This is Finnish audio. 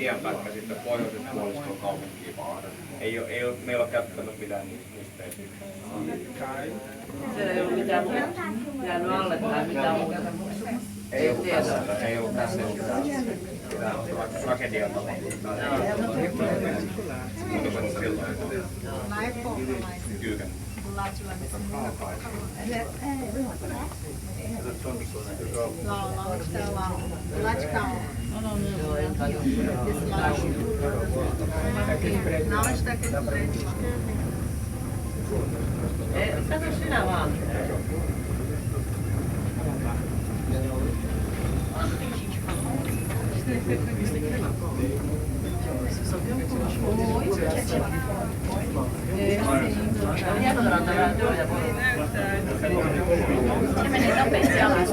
tienpätkä sitten pohjoisessa puoliskolla kaupunkiin. Me ei ole käyttänyt mitään niistä teistä. Siellä ei ollut mitään jäänyt alle tai mitään muuta. Ei ollut tässä mitään tragediaa tapahtunut. Mutta se silloin kyykän. Kato sinä vaan. Se meni nopeasti alas.